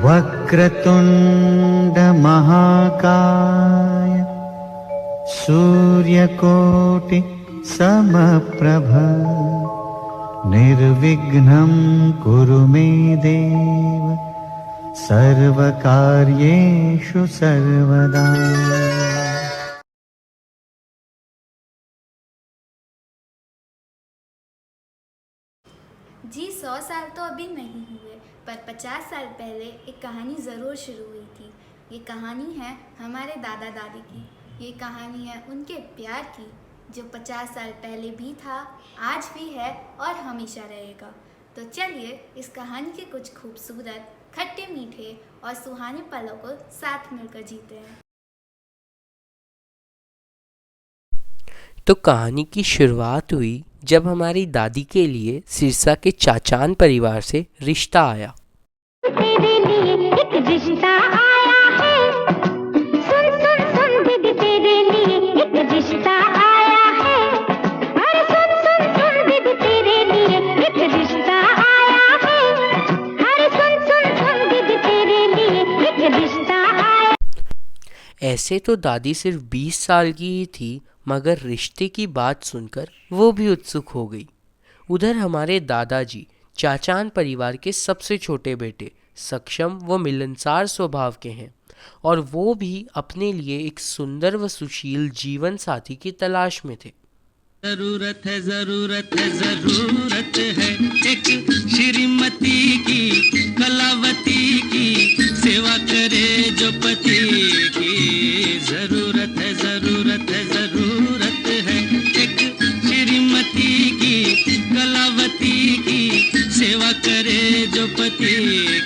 वक्रतुंड महाकाय सूर्यकोटि समप्रभ निर्विघ्नं कुरु मे देव सर्वकार्येषु सर्वदा। जी 100 साल तो अभी नहीं हुए, पर 50 साल पहले एक कहानी ज़रूर शुरू हुई थी। ये कहानी है हमारे दादा दादी की। ये कहानी है उनके प्यार की, जो 50 साल पहले भी था, आज भी है और हमेशा रहेगा। तो चलिए इस कहानी के कुछ खूबसूरत, खट्टे मीठे और सुहाने पलों को साथ मिलकर जीते हैं। तो कहानी की शुरुआत हुई जब हमारी दादी के लिए सिरसा के चाचान परिवार से रिश्ता आया। तेरे लिए एक रिश्ता आया है, सुन सुन सुन दीदी तेरे लिए एक रिश्ता आया है, अरे सुन सुन सुन दीदी तेरे लिए एक रिश्ता आया है, अरे सुन सुन सुन दीदी तेरे लिए एक रिश्ता आया। ऐसे तो दादी सिर्फ 20 साल की ही थी, मगर रिश्ते की बात सुनकर वो भी उत्सुक हो गई। उधर हमारे दादाजी चाचान परिवार के सबसे छोटे बेटे सक्षम व मिलनसार स्वभाव के हैं और वो भी अपने लिए एक सुंदर व सुशील जीवन साथी की तलाश में थे। जरूरत है जरूरत है जरूरत है एक श्रीमती की, कलावती की, सेवा करे जो पति की। जरूरत है जरूरत है जरूरत है एक श्रीमती की, कलावती की, सेवा करे जो पति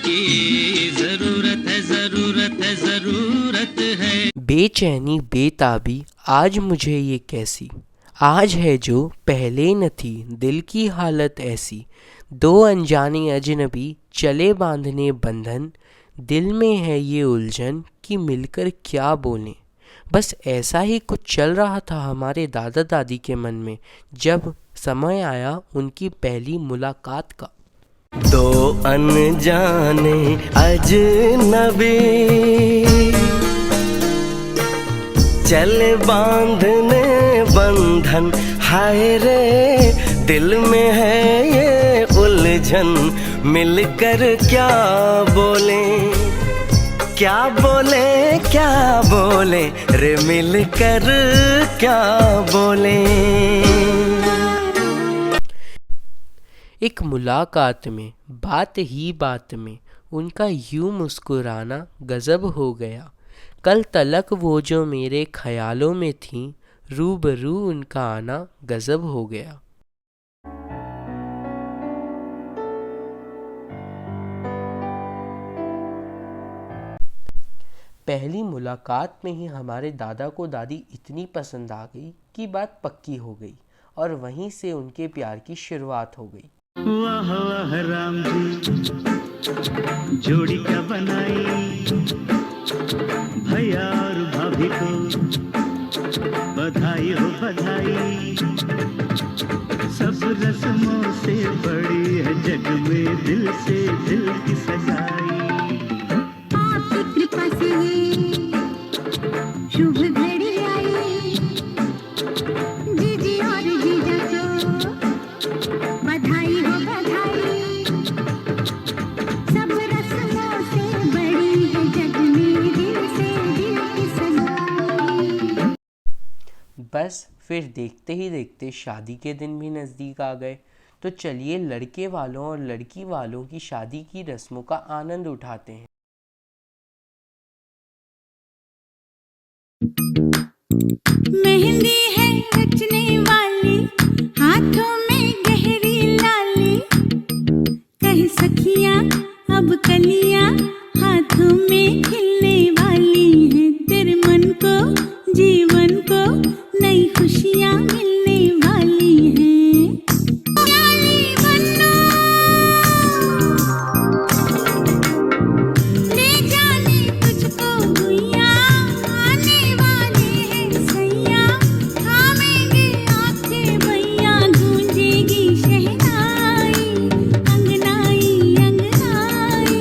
की। जरूरत है जरूरत है जरूरत है। बेचैनी बेताबी आज मुझे ये कैसी, आज है जो पहले न थी, दिल की हालत ऐसी। दो अनजाने अजनबी चले बांधने बंधन, दिल में है ये उलझन कि मिलकर क्या बोलें। बस ऐसा ही कुछ चल रहा था हमारे दादा दादी के मन में जब समय आया उनकी पहली मुलाकात का। दो अनजाने अजनबी चले बांधने बंधन, हाय रे दिल में है ये उलझन, मिलकर क्या बोले, क्या बोले, क्या बोले रे, मिलकर क्या बोले। एक मुलाकात में बात ही बात में उनका यूं मुस्कुराना गजब हो गया। कल तलक वो जो मेरे ख्यालों में थी, रूबरू उनका आना गजब हो गया। पहली मुलाकात में ही हमारे दादा को दादी इतनी पसंद आ गई कि बात पक्की हो गई और वहीं से उनके प्यार की शुरुआत हो गई। वाह वाह राम जी, जोड़ी क्या बनाई, भैया और भाभी को बधाई हो बधाई। सब रस्मों से बड़ी है जग में दिल से दिल की सगाई। आपकी कृपा से ये शुभ घड़ी आई, जीजी और जीजा को बधाई हो बधाई। सब रस्मों से बड़ी है जग में दिल से दिल की सगाई। बस फिर देखते ही देखते शादी के दिन भी नज़दीक आ गए। तो चलिए लड़के वालों और लड़की वालों की शादी की रस्मों का आनंद उठाते हैं। मेहंदी है रचने वाली, हाथों में गहरी लाली, कहीं सखियां अब कलियां हाथों में खिलने वाली हैं। तेरे मन को जीवन को नई खुशियां मिलने वाली हैं। प्याली बनो ले जाने तुझको गुइया, आने वाले हैं सैया, थामेंगे आपके भैया, गूंजेगी शहनाई अंगनाई अंगनाई।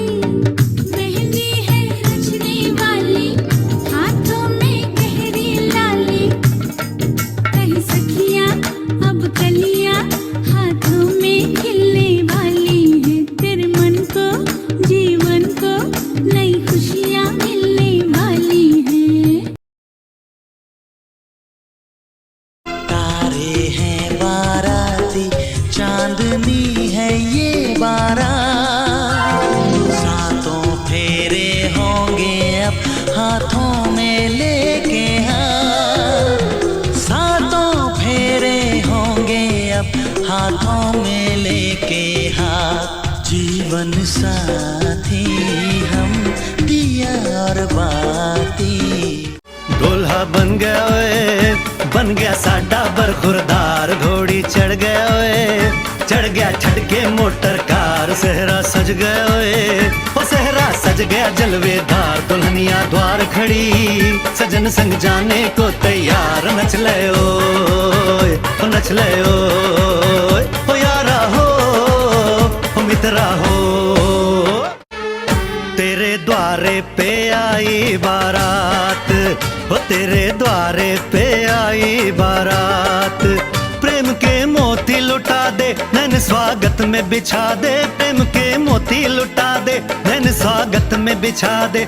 अब हाथों में लेके हाथ, सातों फेरे होंगे अब हाथों में लेके हाथ। जीवन साथी हम दिया और बाती, दूल्हा बन गया ओए, बन गया साडा बरखुरदार, घोड़ी चढ़ गया ओए, चढ़ गया छटके मोटर कार। सेहरा सज गया ओए, ओ सेहरा सज गया जलवेदार, दुल्हनिया द्वार खड़ी, सजन संग जाने को तैयार। नच ले ओए, ओ नच ले ओए, ओ यारा हो, ओ मित्रा हो। तेरे द्वारे पे आई बारात, ओ तेरे द्वारे पे आई बारात, प्रेम के मोती लुटा दे नैन स्वागत में बिछा दे, प्रेम के मोती लुटा दे नैन स्वागत में बिछा दे।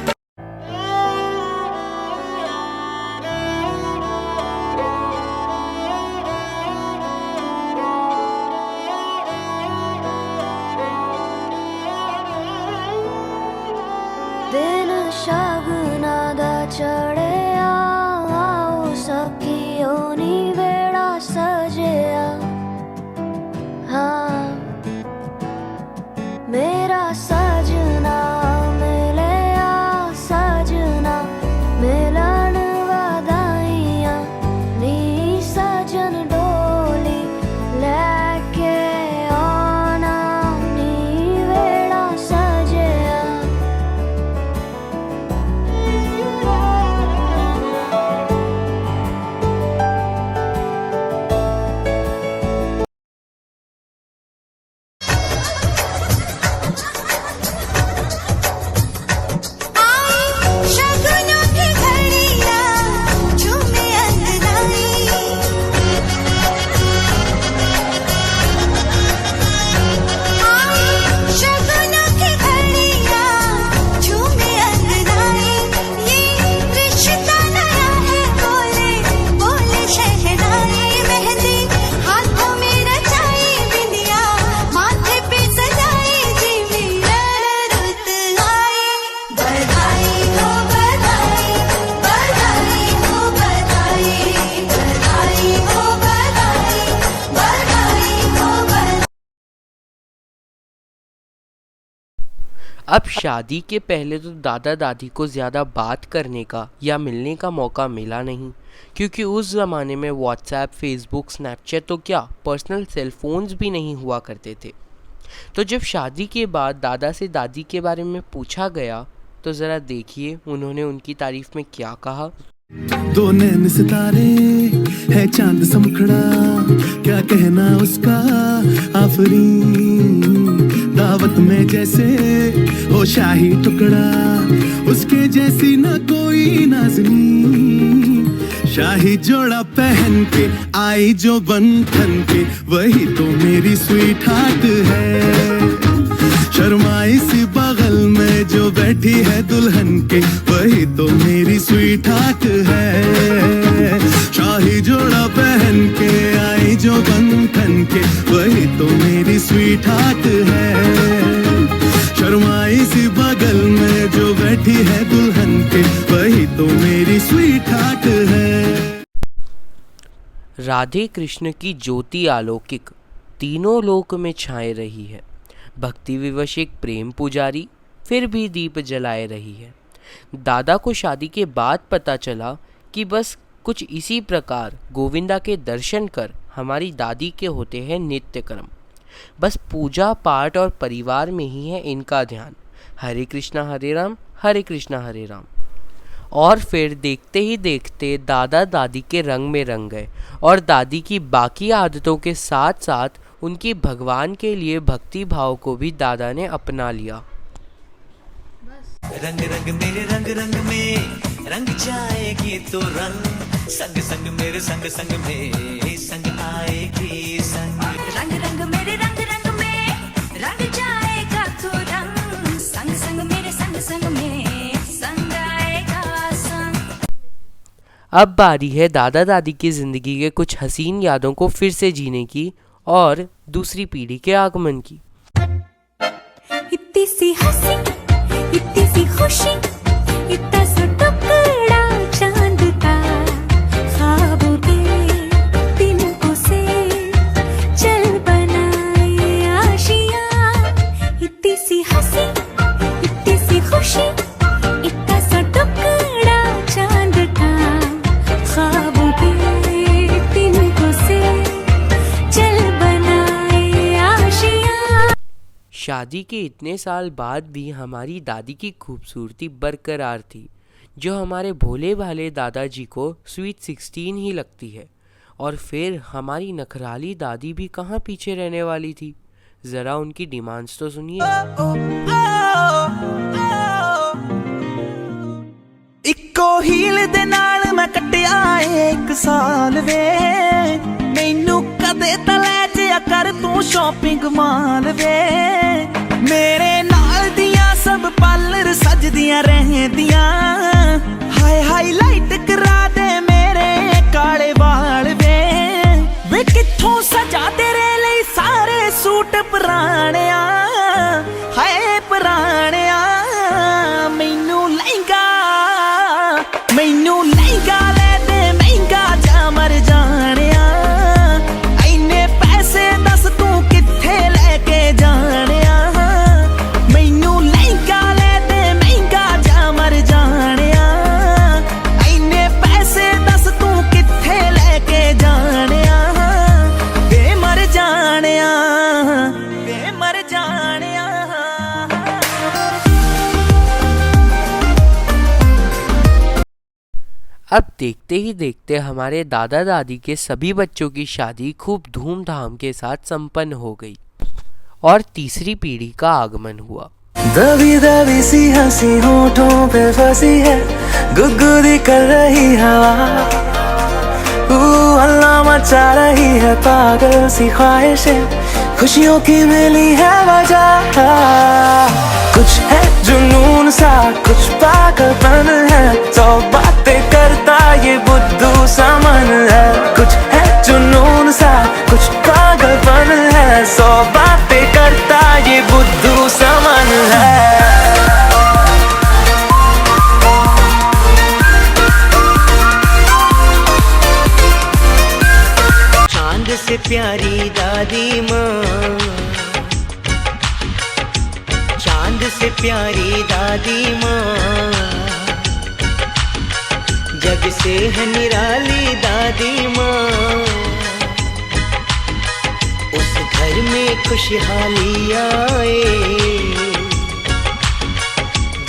दिन शगुना दा चढ़िया, आओ सखियों नी वेड़ा सजिया। हाँ मेरा सजना मिलिया, सजना मिलन वधाइयां, नी सजन डोली लेके आना, नी वेड़ा सजिया। शगुनों की घड़िया झूमे अंगनाई, शगुनों की घड़िया झूमे अंगनाई। ये रिश्ता नया है, बोले बोले शहनाई। मेहंदी हाथों में रचाई, बिंदिया माथे पे सजाई, जी मेरा रुत आई। बधाई हो बधाई, बधाई हो बधाई, बधाई हो बधाई, बधाई हो बधाई। अब शादी के पहले तो दादा दादी को ज़्यादा बात करने का या मिलने का मौका मिला नहीं, क्योंकि उस ज़माने में व्हाट्सएप, फेसबुक, स्नैपचैट तो क्या पर्सनल सेलफोन्स भी नहीं हुआ करते थे। तो जब शादी के बाद दादा से दादी के बारे में पूछा गया तो ज़रा देखिए उन्होंने उनकी तारीफ में क्या कहा। दो नैन सितारे है चांद समखड़ा, क्या कहना उसका आफरीन। दावत में जैसे हो शाही टुकड़ा, उसके जैसी न कोई नाज़नीन। शाही जोड़ा पहन के आई जो बंधन के, वही तो मेरी स्वीट हार्ट है। शर्माई सी बगल में जो बैठी है दुल्हन के, वही तो मेरी स्वीट हार्ट है। शाही जोड़ा पहन के आई जो बंधन के, वही तो मेरी स्वीट हार्ट है। शर्माई सी बगल में जो बैठी है दुल्हन के, वही तो मेरी स्वीट हार्ट है। राधे कृष्ण की ज्योति अलौकिक तीनों लोक में छाए रही है। भक्ति विवश एक प्रेम पुजारी फिर भी दीप जलाए रही है। दादा को शादी के बाद पता चला कि बस कुछ इसी प्रकार गोविंदा के दर्शन कर हमारी दादी के होते हैं नित्य कर्म। बस पूजा पाठ और परिवार में ही है इनका ध्यान। हरे कृष्णा हरे राम, हरे कृष्णा हरे राम। और फिर देखते ही देखते दादा दादी के रंग में रंग गए और दादी की बाकी आदतों के साथ साथ उनकी भगवान के लिए भक्ति भाव को भी दादा ने अपना लिया। रंग रंग मेरे रंग रंग में रंग जाएगी तो रंग, संग संग मेरे संग संग में संग आएगी संग। रंग रंग मेरे रंग रंग में रंग जाएगा तो रंग, संग संग मेरे संग संग में संग आएगा संग। अब बारी है दादा दादी की जिंदगी के कुछ हसीन यादों को फिर से जीने की और दूसरी पीढ़ी के आगमन की। इतनी सी हंसी, इतनी सी खुशी, इतना सा शादी के इतने साल बाद भी हमारी दादी की खूबसूरती बरकरार थी, जो हमारे भोले भाले दादाजी को स्वीट 16 ही लगती है। और फिर हमारी नखराली दादी भी कहाँ पीछे रहने वाली थी। ज़रा उनकी डिमांड्स तो सुनिए। इक्को हील दे नाल मैं कटिया 1 साल वे, मैनू कदे तले जिया कर तू शॉपिंग माल वे। मेरे नाल दियां सब पार्लर सजदियां रहदियां, हाय हाईलाइट करा दे मेरे काले वाल वे। वे कित्थों सजा तेरे लिए सारे सूट पुराणिया, हाय पुराणिया। मैनू लहंगा ले दे महंगा जा मर जानिया, इन्ने पैसे दस तू कित्थे लेके जानिया। मैनू लहंगा ले दे महंगा जा मर जानिया, इन्ने पैसे दस तू कित्थे लेके जानिया। वे मर जानिया, वे मर जानिया। अब देखते ही देखते हमारे दादा दादी के सभी बच्चों की शादी खूब धूमधाम के साथ संपन्न हो गई और तीसरी पीढ़ी का आगमन हुआ। दबी दबी सी हंसी होठों पे फंसी है, गुदगुदी कर रही हवा। अल्लाह मचा रही है पागल सी ख्वाहिशें, खुशियों की मिली है वजह। कुछ है जुनून सा कुछ पागलपन है, 100 बातें करता ये बुद्धू सा मन है। कुछ है जुनून सा कुछ पागलपन है, 100 बातें करता ये बुद्धू सा मन है। चांद से प्यारी दादी माँ, चांद से प्यारी दादी माँ, जग से है निराली दादी माँ। उस घर में खुशहाली आए,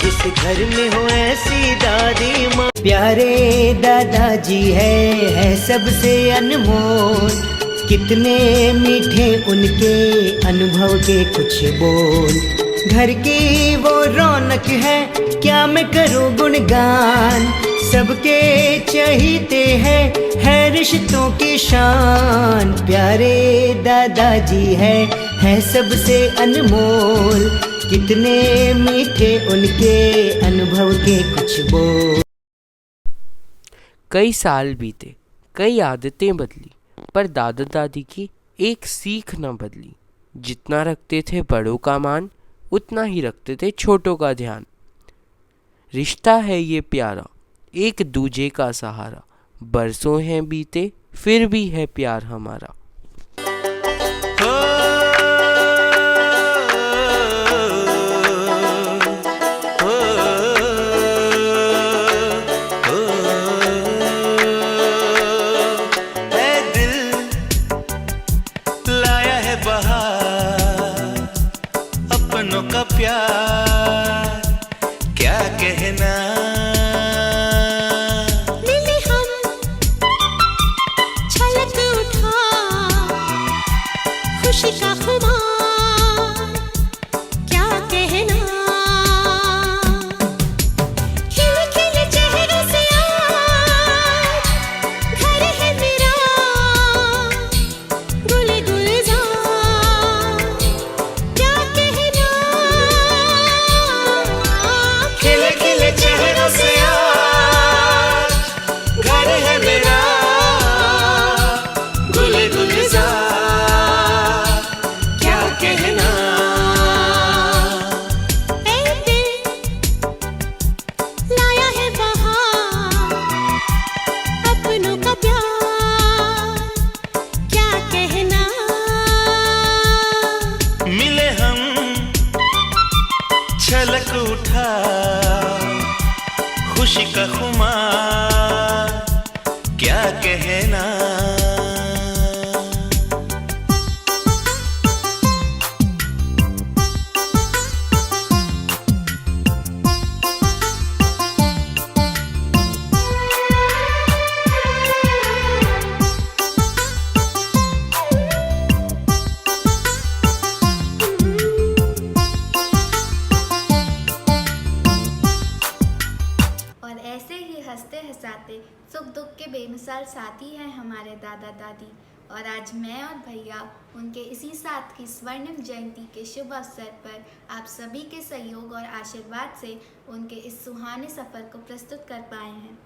जिस घर में हो ऐसी दादी माँ। प्यारे दादाजी है सबसे अनमोल, कितने मीठे उनके अनुभव के कुछ बोल। घर की वो रौनक है क्या मैं करूं गुणगान, सबके चहीते है रिश्तों की शान। प्यारे दादाजी है सबसे अनमोल, कितने मीठे उनके अनुभव के कुछ बोल। कई साल बीते, कई आदतें बदली, पर दादा दादी की एक सीख न बदली। जितना रखते थे बड़ों का मान, उतना ही रखते थे छोटों का ध्यान। रिश्ता है ये प्यारा, एक दूजे का सहारा, बरसों हैं बीते फिर भी है प्यार हमारा। प्यार क्या कहना, मिले हम छलक उठा खुशी का खुमार, क्या कहना। खिले खिले चेहरों से आज घर है मेरा, गुले गुलजार क्या कहना। खिले खिले चेहरों से आज घर है मेरा, गुले गुलजार क्या कहना। ऐ दिल लाया है बहार, अपनों का प्यार क्या कहना। मिले हम छलक उठा खुशी का खुमार क्या कहना। हंसाते, सुख दुख के बेमिसाल साथी हैं हमारे दादा दादी। और आज मैं और भैया उनके इसी साथ की स्वर्णिम जयंती के शुभ अवसर पर आप सभी के सहयोग और आशीर्वाद से उनके इस सुहाने सफ़र को प्रस्तुत कर पाए हैं।